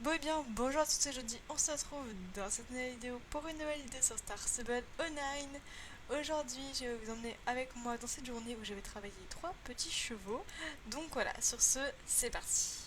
Bon et bien, bonjour à tous, aujourd'hui on se retrouve dans cette nouvelle vidéo pour une nouvelle vidéo sur Star Stable Online. Aujourd'hui je vais vous emmener avec moi dans cette journée où je vais travailler trois petits chevaux. Donc voilà, sur ce, c'est parti.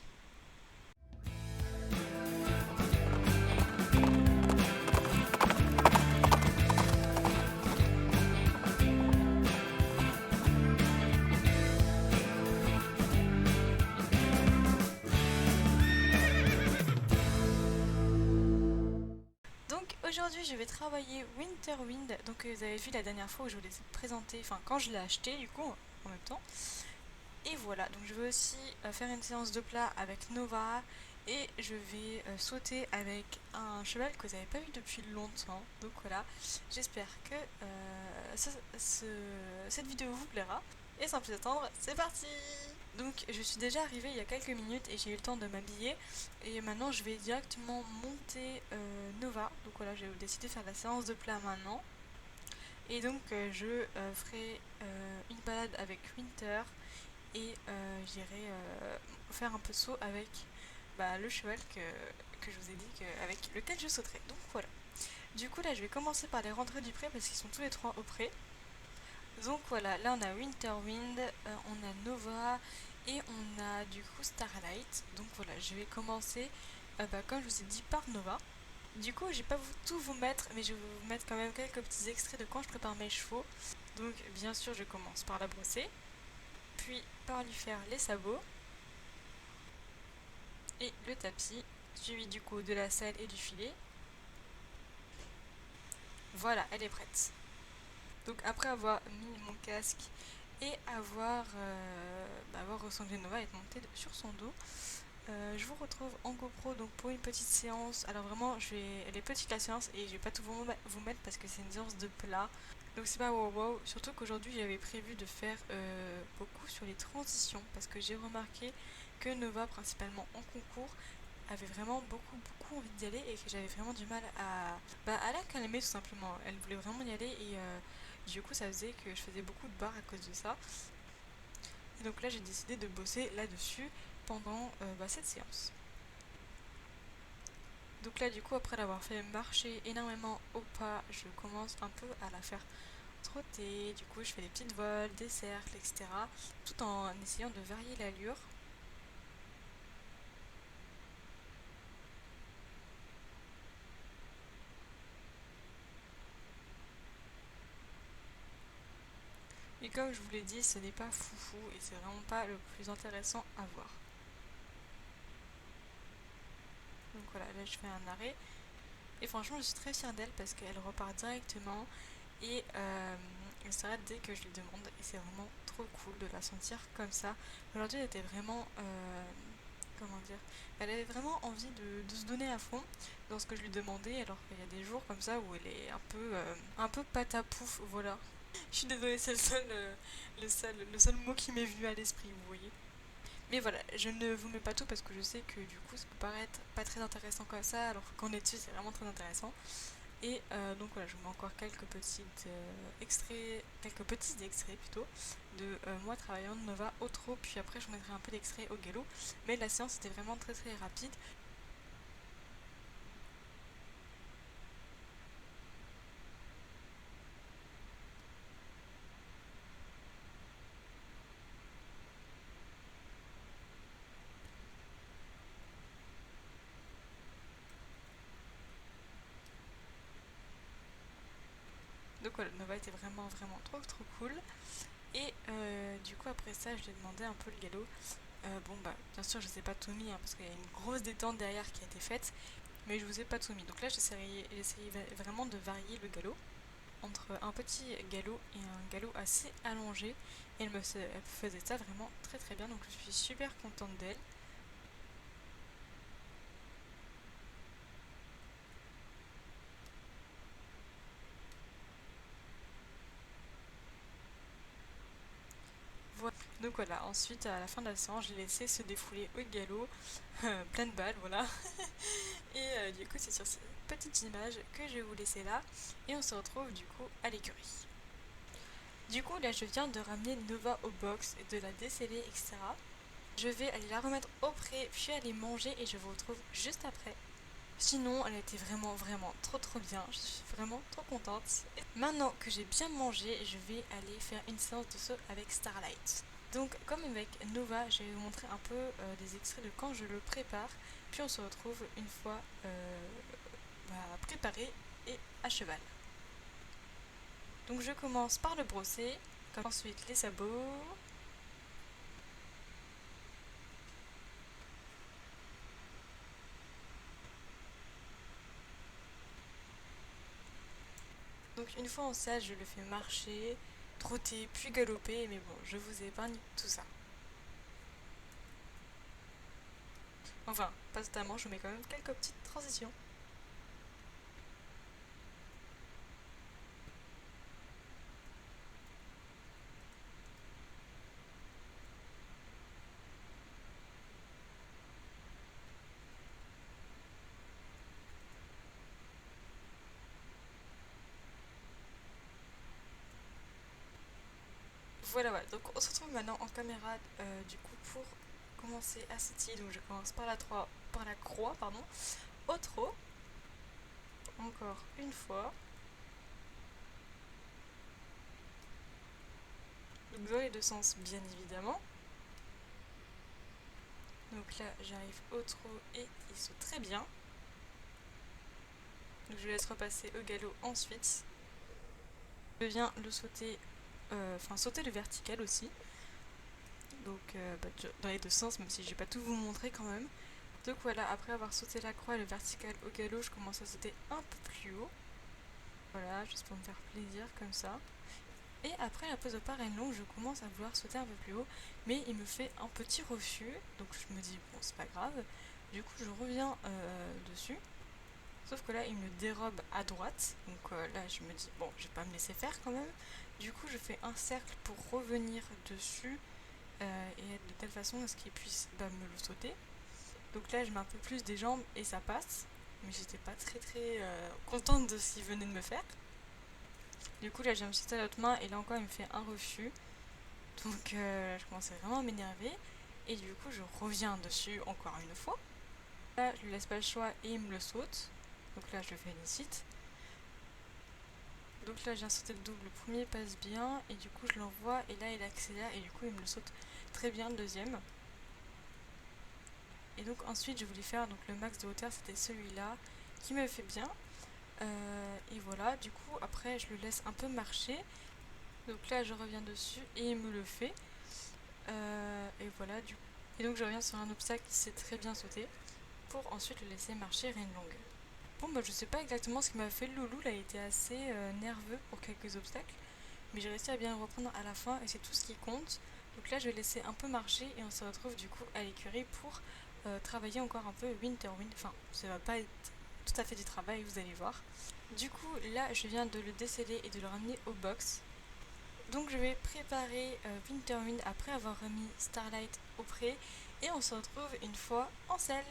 Donc aujourd'hui je vais travailler Winterwind. Donc vous avez vu la dernière fois où je vous l'ai présenté, enfin quand je l'ai acheté du coup en même temps. Et voilà, donc je vais aussi faire une séance de plat avec Nova et je vais sauter avec un cheval que vous n'avez pas vu depuis longtemps. Donc voilà, j'espère que cette vidéo vous plaira. Et sans plus attendre, c'est parti. Donc je suis déjà arrivée il y a quelques minutes et j'ai eu le temps de m'habiller. Et maintenant je vais directement monter Nova. Donc voilà, j'ai décidé de faire la séance de plat maintenant. Et donc je ferai une balade avec Winter et j'irai faire un peu de saut avec le cheval que je vous ai dit avec lequel je sauterai. Donc voilà. Du coup là je vais commencer par les rentrer du pré parce qu'ils sont tous les trois au pré. Donc voilà, là on a Winterwind, on a Nova et on a du coup Starlight. Donc voilà, je vais commencer comme je vous ai dit par Nova. Du coup, je vais pas tout vous mettre, mais je vais vous mettre quand même quelques petits extraits de quand je prépare mes chevaux. Donc bien sûr, je commence par la brosser, puis par lui faire les sabots, et le tapis, suivi du coup de la selle et du filet. Voilà, elle est prête. Donc après avoir mis mon casque et avoir ressemblé Nova et être monté sur son dos, je vous retrouve en GoPro donc pour une petite séance. Alors vraiment, elle est petite la séance et je vais pas tout vous mettre parce que c'est une séance de plat. Donc c'est pas wow wow. Surtout qu'aujourd'hui j'avais prévu de faire beaucoup sur les transitions parce que j'ai remarqué que Nova, principalement en concours, avait vraiment beaucoup envie d'y aller et que j'avais vraiment du mal à la calmer tout simplement. Elle voulait vraiment y aller et du coup ça faisait que je faisais beaucoup de barres à cause de ça. Et donc là j'ai décidé de bosser là-dessus pendant cette séance. Donc là du coup après l'avoir fait marcher énormément au pas, je commence un peu à la faire trotter. Du coup je fais des petites vols, des cercles, etc. Tout en essayant de varier l'allure. Et comme je vous l'ai dit, ce n'est pas foufou et c'est vraiment pas le plus intéressant à voir. Donc voilà, là je fais un arrêt. Et franchement, je suis très fière d'elle parce qu'elle repart directement et elle s'arrête dès que je lui demande. Et c'est vraiment trop cool de la sentir comme ça. Aujourd'hui, elle était vraiment. Comment dire, elle avait vraiment envie de se donner à fond dans ce que je lui demandais, alors qu'il y a des jours comme ça où elle est un peu patapouf, voilà. Je suis désolée, c'est le seul mot qui m'est venu à l'esprit, vous voyez. Mais voilà, je ne vous mets pas tout parce que je sais que du coup ça peut paraître pas très intéressant comme ça, alors qu'en études c'est vraiment très intéressant. Et donc voilà, je vous mets encore quelques petits extraits plutôt, de moi travaillant de Nova au trot, puis après je vous mettrai un peu d'extraits au galop. Mais la séance était vraiment très rapide. Donc voilà, Nova était vraiment trop cool. Et du coup après ça je lui ai demandé un peu le galop. Bien sûr je ne vous ai pas tout mis parce qu'il y a une grosse détente derrière qui a été faite, mais je vous ai pas tout mis. Donc là j'essayais vraiment de varier le galop entre un petit galop et un galop assez allongé. Et elle faisait ça vraiment très bien, donc je suis super contente d'elle. Voilà. Donc voilà, ensuite à la fin de la séance, j'ai laissé se défouler au galop, plein de balles, voilà. Et du coup, c'est sur cette petite image que je vais vous laisser là. Et on se retrouve du coup à l'écurie. Du coup, là, je viens de ramener Nova au box et de la déceler, etc. Je vais aller la remettre au pré, puis aller manger et je vous retrouve juste après. Sinon, elle a été vraiment trop bien, je suis vraiment trop contente. Et maintenant que j'ai bien mangé, je vais aller faire une séance de saut avec Starlight. Donc comme avec Nova, je vais vous montrer un peu des extraits de quand je le prépare, puis on se retrouve une fois préparé et à cheval. Donc je commence par le brosser, ensuite les sabots. Donc une fois en selle, je le fais marcher, trotter, puis galoper, mais bon, je vous épargne tout ça. Enfin, pas totalement, je mets quand même quelques petites transitions. Voilà, donc on se retrouve maintenant en caméra du coup pour commencer à sautiller. Donc je commence par la croix, au trot. Encore une fois. Donc dans les deux sens, bien évidemment. Donc là, j'arrive au trot et il saute très bien. Donc je laisse repasser au galop ensuite. Je viens le sauter, sauter le vertical aussi. Donc dans les deux sens, même si je vais pas tout vous montrer quand même. Donc voilà, après avoir sauté la croix et le vertical au galop, je commence à sauter un peu plus haut. Voilà, juste pour me faire plaisir comme ça. Et après la pose de parraine longue, je commence à vouloir sauter un peu plus haut, mais il me fait un petit refus. Donc je me dis, bon, c'est pas grave. Du coup, je reviens dessus. Sauf que là, il me dérobe à droite. Donc là, je me dis, bon, je vais pas me laisser faire quand même. Du coup, je fais un cercle pour revenir dessus et être de telle façon à ce qu'il puisse me le sauter. Donc là, je mets un peu plus des jambes et ça passe. Mais j'étais pas très contente de ce qu'il venait de me faire. Du coup, là, j'ai un petit à l'autre main et là encore, il me fait un refus. Donc, je commençais vraiment à m'énerver. Et du coup, je reviens dessus encore une fois. Là, je lui laisse pas le choix et il me le saute. Donc là, je le félicite. Donc là, j'ai sauté le double. Le premier passe bien et du coup, je l'envoie et là, il accélère et du coup, il me le saute très bien le deuxième. Et donc ensuite, je voulais faire donc le max de hauteur, c'était celui-là qui me fait bien. Et voilà, du coup, après, je le laisse un peu marcher. Donc là, je reviens dessus et il me le fait. Et voilà, du coup. Et donc, je reviens sur un obstacle qui s'est très bien sauté pour ensuite le laisser marcher reine longue. Bon, je sais pas exactement ce qui m'a fait le loulou, là, il était assez nerveux pour quelques obstacles. Mais j'ai réussi à bien le reprendre à la fin et c'est tout ce qui compte. Donc là, je vais laisser un peu marcher et on se retrouve du coup à l'écurie pour travailler encore un peu Winterwind. Enfin, ça va pas être tout à fait du travail, vous allez voir. Du coup, là, je viens de le déceler et de le ramener au box. Donc je vais préparer Winterwind après avoir remis Starlight au pré. Et on se retrouve une fois en selle.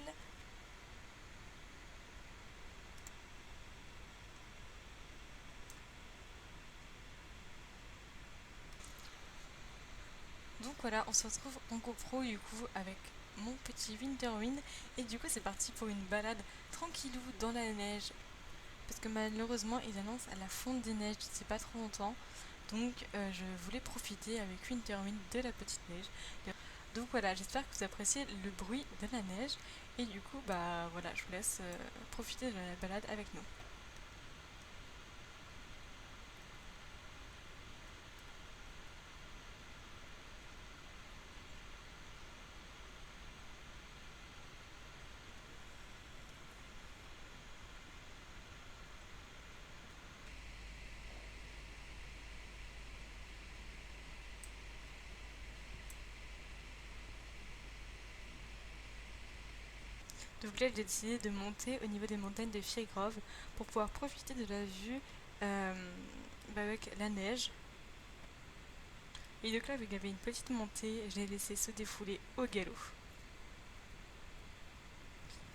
Donc voilà, on se retrouve en GoPro du coup avec mon petit Winterwind. Et du coup c'est parti pour une balade tranquillou dans la neige. Parce que malheureusement ils annoncent à la fonte des neiges d'ici pas trop longtemps. Donc je voulais profiter avec Winterwind de la petite neige. Donc voilà, j'espère que vous appréciez le bruit de la neige. Et du coup, voilà, je vous laisse profiter de la balade avec nous. Donc là, j'ai décidé de monter au niveau des montagnes de Fiergrove pour pouvoir profiter de la vue avec la neige. Et donc là, vu qu'il y avait une petite montée, je l'ai laissé se défouler au galop.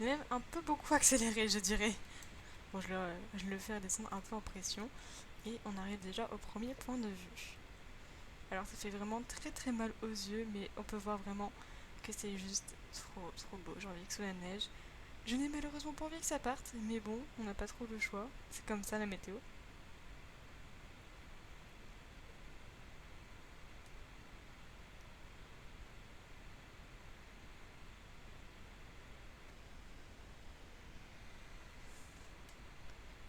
Même un peu beaucoup accéléré, je dirais. Bon, je le fais redescendre un peu en pression. Et on arrive déjà au premier point de vue. Alors ça fait vraiment très mal aux yeux, mais on peut voir vraiment que c'est juste trop beau. J'ai envie que sous la neige. Je n'ai malheureusement pas envie que ça parte, mais bon, on n'a pas trop le choix. C'est comme ça la météo.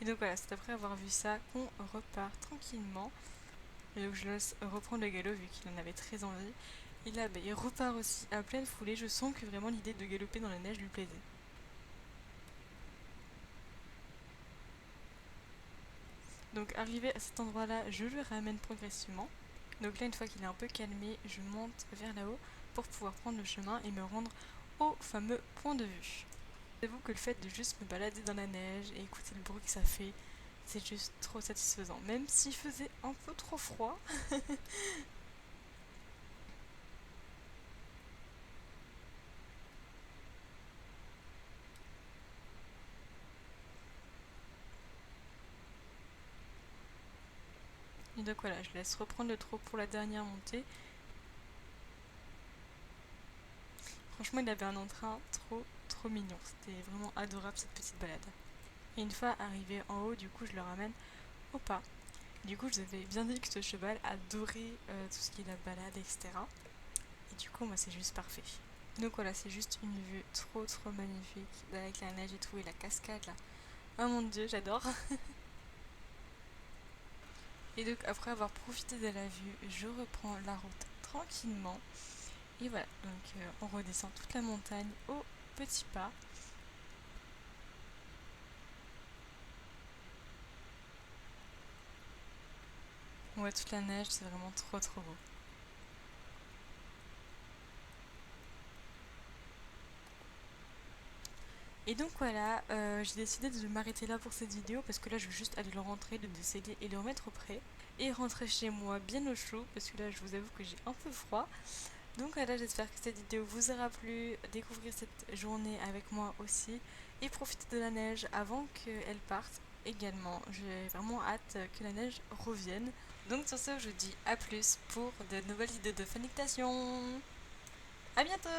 Et donc voilà, c'est après avoir vu ça qu'on repart tranquillement. Et donc je laisse reprendre le galop vu qu'il en avait très envie. Et là, il repart aussi à pleine foulée. Je sens que vraiment l'idée de galoper dans la neige lui plaisait. Donc arrivé à cet endroit-là, je le ramène progressivement. Donc là, une fois qu'il est un peu calmé, je monte vers là-haut pour pouvoir prendre le chemin et me rendre au fameux point de vue. J'avoue que le fait de juste me balader dans la neige et écouter le bruit que ça fait, c'est juste trop satisfaisant. Même s'il faisait un peu trop froid. Et donc voilà, je laisse reprendre le trot pour la dernière montée. Franchement, il avait un entrain trop mignon. C'était vraiment adorable cette petite balade. Et une fois arrivé en haut, du coup, je le ramène au pas. Du coup, je vous avais bien dit que ce cheval adorait tout ce qui est la balade, etc. Et du coup, moi, c'est juste parfait. Donc voilà, c'est juste une vue trop magnifique avec la neige et tout et la cascade là. Oh mon dieu, j'adore. Et donc après avoir profité de la vue, je reprends la route tranquillement. Et voilà, donc on redescend toute la montagne au petit pas. On voit toute la neige, c'est vraiment trop beau. Et donc voilà, j'ai décidé de m'arrêter là pour cette vidéo parce que là je vais juste aller le rentrer, le déceler et le remettre au prêt. Et rentrer chez moi bien au chaud parce que là je vous avoue que j'ai un peu froid. Donc voilà, j'espère que cette vidéo vous aura plu, découvrir cette journée avec moi aussi et profiter de la neige avant qu'elle parte également. J'ai vraiment hâte que la neige revienne. Donc sur ce, je dis à plus pour de nouvelles vidéos de Funnictation. À bientôt!